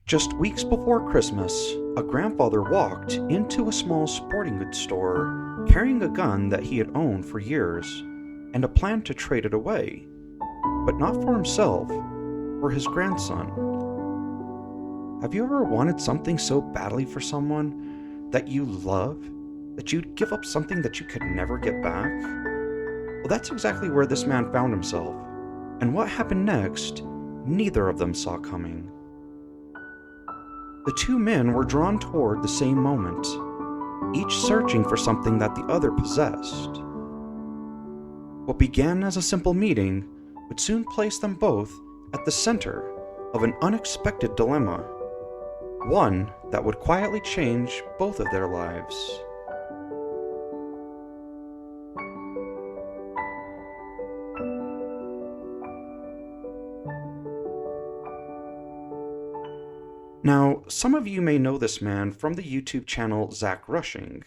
Just weeks before Christmas, a grandfather walked into a small sporting goods store carrying a gun that he had owned for years and a plan to trade it away, but not for himself, for his grandson. Have you ever wanted something so badly for someone that you love that you'd give up something that you could never get back? Well, that's exactly where this man found himself, and what happened next, neither of them saw coming. The two men were drawn toward the same moment, each searching for something that the other possessed. What began as a simple meeting would soon place them both at the center of an unexpected dilemma, one that would quietly change both of their lives. Now, some of you may know this man from the YouTube channel Zach Rushing.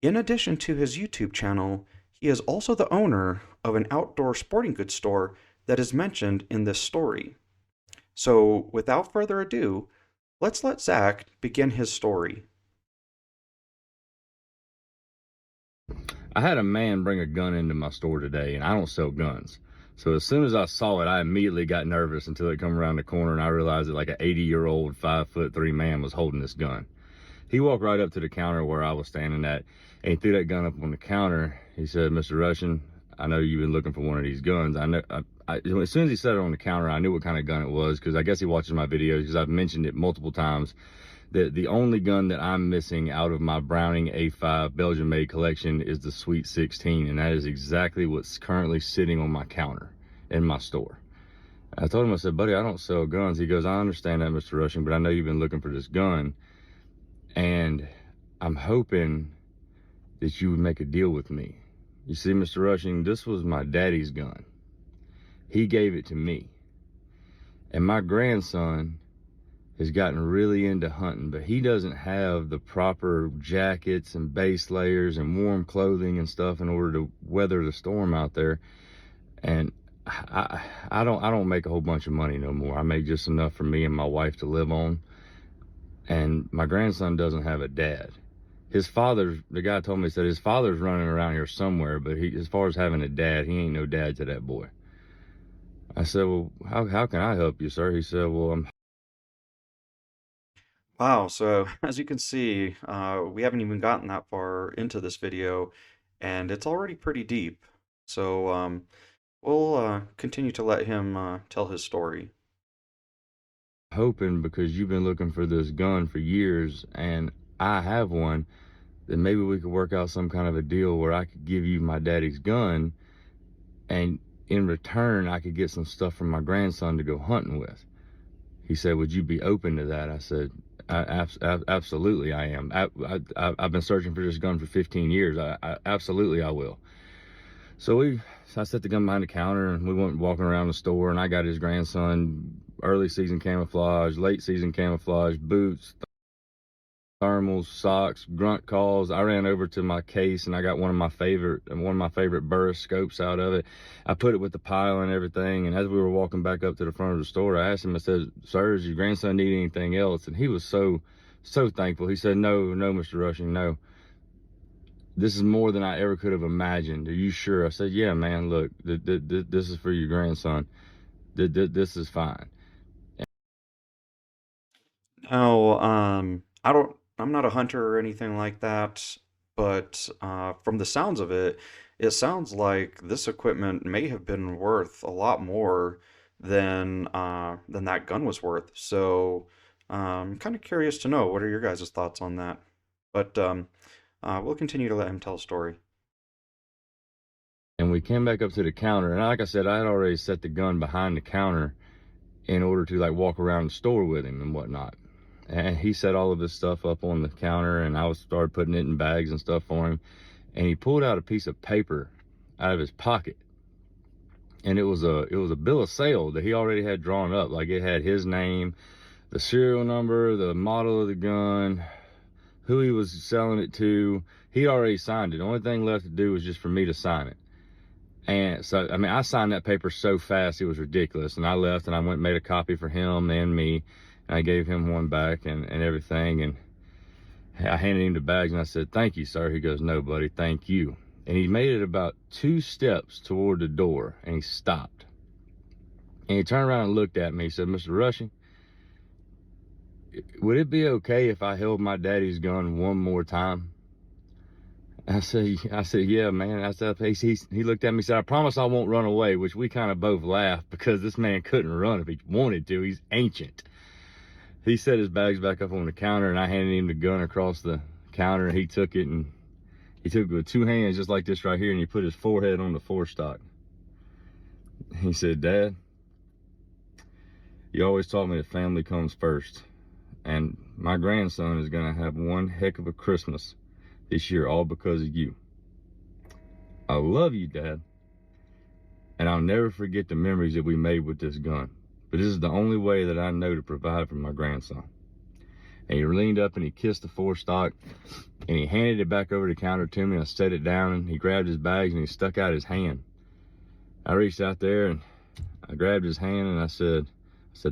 In addition to his YouTube channel, he is also the owner of an outdoor sporting goods store that is mentioned in this story. So, without further ado, let's let Zach begin his story. I had a man bring a gun into my store today, and I don't sell guns. So as soon as I saw it, I immediately got nervous until it come around the corner and I realized that like an 80-year-old 5'3" man was holding this gun. He walked right up to the counter where I was standing at, and he threw that gun up on the counter. He said, "Mr. Russian, I know you've been looking for one of these guns." As soon as he said it on the counter, I knew what kind of gun it was, because I guess he watches my videos, because I've mentioned it multiple times. The only gun that I'm missing out of my Browning A5 Belgian-made collection is the Sweet 16, and that is exactly what's currently sitting on my counter in my store. I told him, I said, "Buddy, I don't sell guns." He goes, "I understand that, Mr. Rushing, but I know you've been looking for this gun, and I'm hoping that you would make a deal with me. You see, Mr. Rushing, this was my daddy's gun. He gave it to me, and my grandson has gotten really into hunting, but he doesn't have the proper jackets and base layers and warm clothing and stuff in order to weather the storm out there. And I don't make a whole bunch of money no more. I make just enough for me and my wife to live on. And my grandson doesn't have a dad. His father's, the guy told me, he said his father's running around here somewhere, but as far as having a dad, he ain't no dad to that boy." I said, "Well, how can I help you, sir?" He said, "Well, Wow, so as you can see, we haven't even gotten that far into this video, and it's already pretty deep. So we'll continue to let him tell his story. hoping because you've been looking for this gun for years and I have one, that maybe we could work out some kind of a deal where I could give you my daddy's gun, and in return I could get some stuff from my grandson to go hunting with." He said, "Would you be open to that?" I said, Absolutely I am. I've been searching for this gun for 15 years. Absolutely I will." So I set the gun behind the counter and we went walking around the store, and I got his grandson early season camouflage, late season camouflage, boots, thermals, socks, grunt calls. I ran over to my case and I got one of my favorite Burris scopes out of it. I put it with the pile and everything, and as we were walking back up to the front of the store, I asked him, I said, "Sir, does your grandson need anything else?" And he was so thankful. He said, "No, Mr. Rushing, no. This is more than I ever could have imagined. Are you sure?" I said, "Yeah, man, look, this is for your grandson. This is fine." Now, I'm not a hunter or anything like that, but from the sounds of it, it sounds like this equipment may have been worth a lot more than that gun was worth. So, I'm kind of curious to know, what are your guys' thoughts on that? But we'll continue to let him tell a story. And we came back up to the counter, and like I said, I had already set the gun behind the counter in order to like walk around the store with him and whatnot. And he set all of his stuff up on the counter, and I started putting it in bags and stuff for him. And he pulled out a piece of paper out of his pocket, and it was a bill of sale that he already had drawn up. Like, it had his name, the serial number, the model of the gun, who he was selling it to. He'd already signed it. The only thing left to do was just for me to sign it. And so, I mean, I signed that paper so fast, it was ridiculous. And I left and I went and made a copy for him and me. I gave him one back and everything, and I handed him the bags and I said, "Thank you, sir." He goes, "No, buddy, thank you." And he made it about 2 steps toward the door and he stopped. And he turned around and looked at me. He said, "Mr. Rushing, would it be okay if I held my daddy's gun one more time?" I said, "Yeah, man." I said, he looked at me and said, "I promise I won't run away," which we kind of both laughed because this man couldn't run if he wanted to. He's ancient. He set his bags back up on the counter and I handed him the gun across the counter, and he took it with 2 hands just like this right here, and he put his forehead on the forestock. He said, "Dad, you always taught me that family comes first, and my grandson is going to have one heck of a Christmas this year, all because of you. I love you, Dad, and I'll never forget the memories that we made with this gun. But this is the only way that I know to provide for my grandson." And he leaned up and he kissed the forestock and he handed it back over the counter to me. I set it down and he grabbed his bags and he stuck out his hand. I reached out there and I grabbed his hand and I said,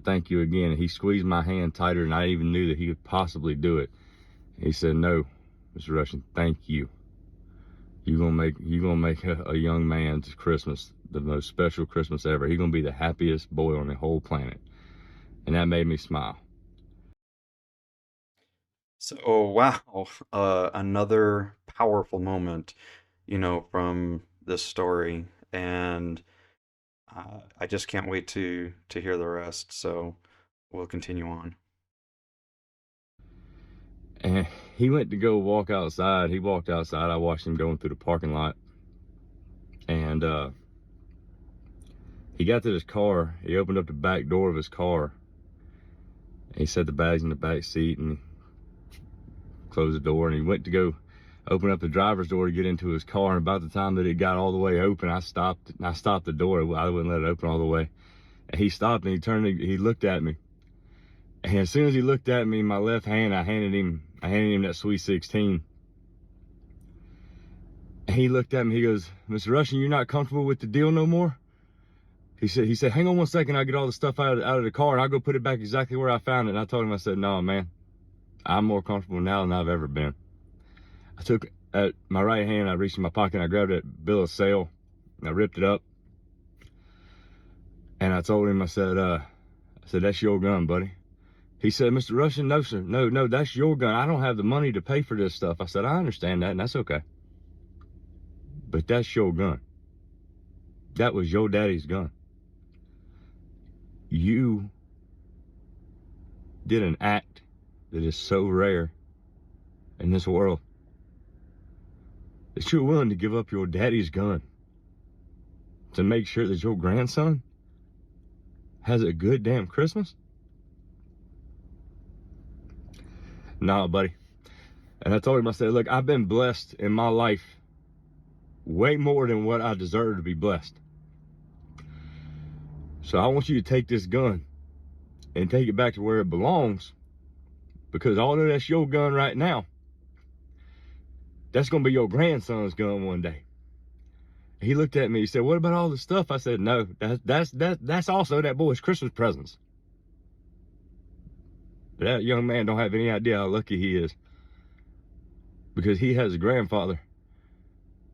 "Thank you again." And he squeezed my hand tighter than I even knew that he could possibly do it. He said, "No, Mr. Rushing, thank you. You're gonna make a young man's Christmas the most special Christmas ever. He's gonna be the happiest boy on the whole planet." And that made me smile. So, wow, another powerful moment, from this story, and I just can't wait to hear the rest. So, we'll continue on. And he went to go walk outside. He walked outside. I watched him going through the parking lot. And he got to his car. He opened up the back door of his car. He set the bags in the back seat and closed the door. And he went to go open up the driver's door to get into his car. And about the time that it got all the way open, I stopped the door. I wouldn't let it open all the way. And he stopped and he turned and he looked at me. And as soon as he looked at me, my left hand, I handed him that sweet 16. And he looked at me, he goes, "Mr. Rushing, you're not comfortable with the deal no more?" He said, "Hang on one second, I'll get all the stuff out of the car and I'll go put it back exactly where I found it." And I told him, I said, "No, man, I'm more comfortable now than I've ever been." I took at my right hand, I reached in my pocket and I grabbed that bill of sale and I ripped it up. And I told him, I said, "That's your gun, buddy." He said, "Mr. Rushing, no, sir. No, that's your gun. I don't have the money to pay for this stuff." I said, "I understand that, and that's okay. But that's your gun. That was your daddy's gun. You did an act that is so rare in this world that you're willing to give up your daddy's gun to make sure that your grandson has a good damn Christmas? Nah, buddy." And I told him, I said, "Look, I've been blessed in my life way more than what I deserve to be blessed. So I want you to take this gun and take it back to where it belongs, because although that's your gun right now, that's going to be your grandson's gun one day." He looked at me, he said, "What about all the stuff?" I said, "No, that's also that boy's Christmas presents." But that young man don't have any idea how lucky he is, because he has a grandfather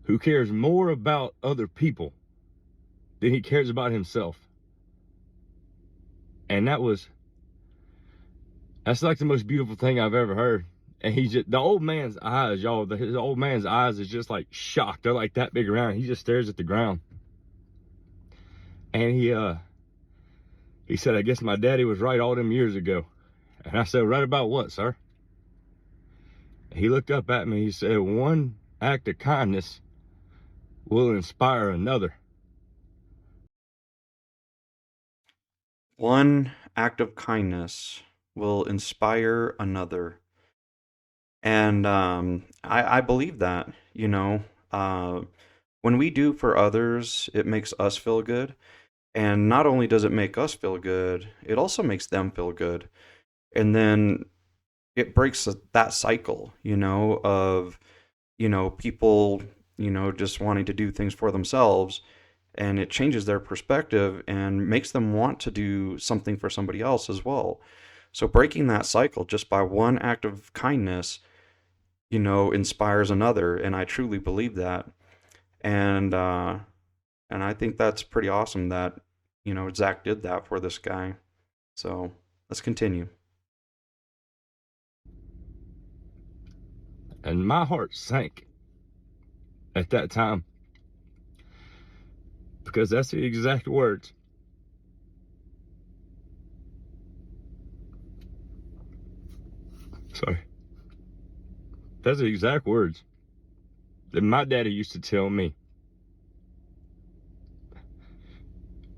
who cares more about other people than he cares about himself. And that's like the most beautiful thing I've ever heard. And the old man's eyes, y'all, his old man's eyes is just like shocked. They're like that big around. He just stares at the ground. And he said, "I guess my daddy was right all them years ago." And I said, "Right about what, sir?" He looked up at me. He said, "One act of kindness will inspire another." One act of kindness will inspire another. And I believe that, when we do for others, it makes us feel good. And not only does it make us feel good, it also makes them feel good. And then it breaks that cycle, of, people, just wanting to do things for themselves. And it changes their perspective and makes them want to do something for somebody else as well. So breaking that cycle just by one act of kindness, inspires another, and I truly believe that. And I think that's pretty awesome that Zach did that for this guy. So let's continue. And my heart sank at that time, because that's the exact words. Sorry. That's the exact words that my daddy used to tell me.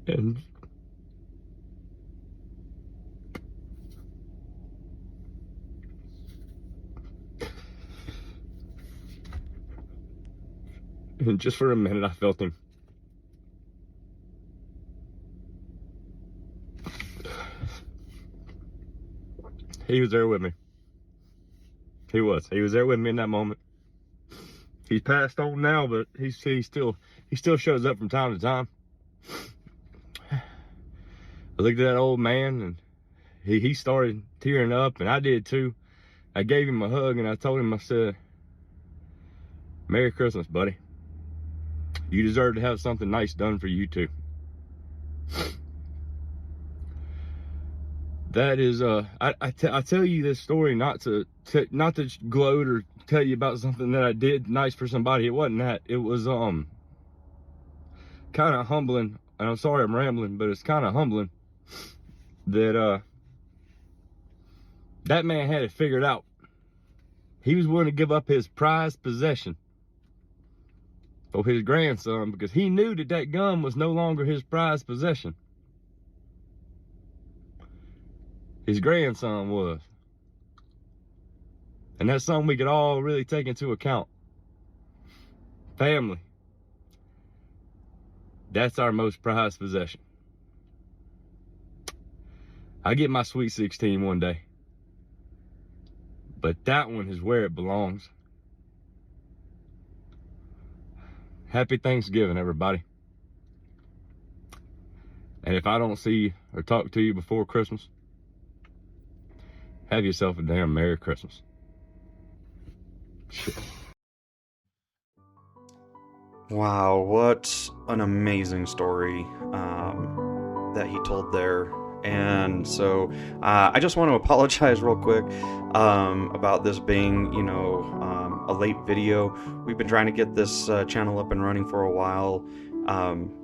And just for a minute, I felt him. He was there with me. He was there with me in that moment. He's passed on now, but he still shows up from time to time. I looked at that old man, and he started tearing up, and I did too. I gave him a hug, and I told him, I said, "Merry Christmas, buddy. You deserve to have something nice done for you too." That is, I tell you this story not to gloat or tell you about something that I did nice for somebody. It wasn't that. It was kind of humbling, and I'm sorry I'm rambling, but it's kind of humbling that that man had it figured out. He was willing to give up his prized possession for his grandson, because he knew that that gun was no longer his prized possession. His grandson was. And that's something we could all really take into account. Family. That's our most prized possession. I get my sweet 16 one day, but that one is where it belongs. Happy Thanksgiving, everybody. And if I don't see or talk to you before Christmas, have yourself a damn Merry Christmas. Shit. Wow, what an amazing story that he told there. And so I just want to apologize real quick about this being, a late video. We've been trying to get this channel up and running for a while,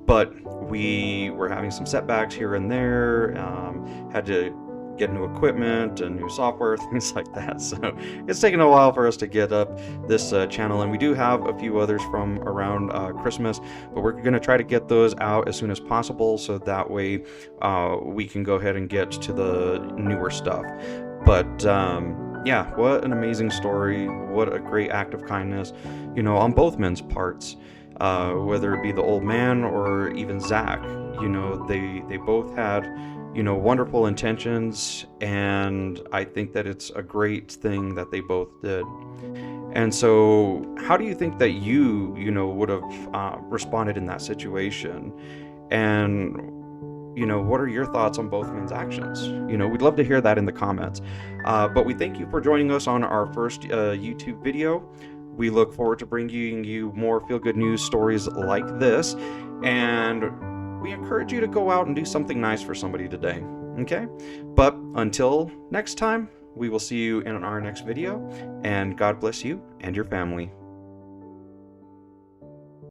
but we were having some setbacks here and there, had to get new equipment and new software, things like that. So it's taken a while for us to get up this channel, and we do have a few others from around Christmas, but we're going to try to get those out as soon as possible, so that way we can go ahead and get to the newer stuff. But yeah, what an amazing story. What a great act of kindness, on both men's parts, whether it be the old man or even Zach. They both had wonderful intentions, and I think that it's a great thing that they both did. And so how do you think that you would have responded in that situation? And what are your thoughts on both men's actions? We'd love to hear that in the comments. But we thank you for joining us on our first YouTube video. We look forward to bringing you more feel-good news stories like this, and we encourage you to go out and do something nice for somebody today, okay? But until next time, we will see you in our next video, and God bless you and your family.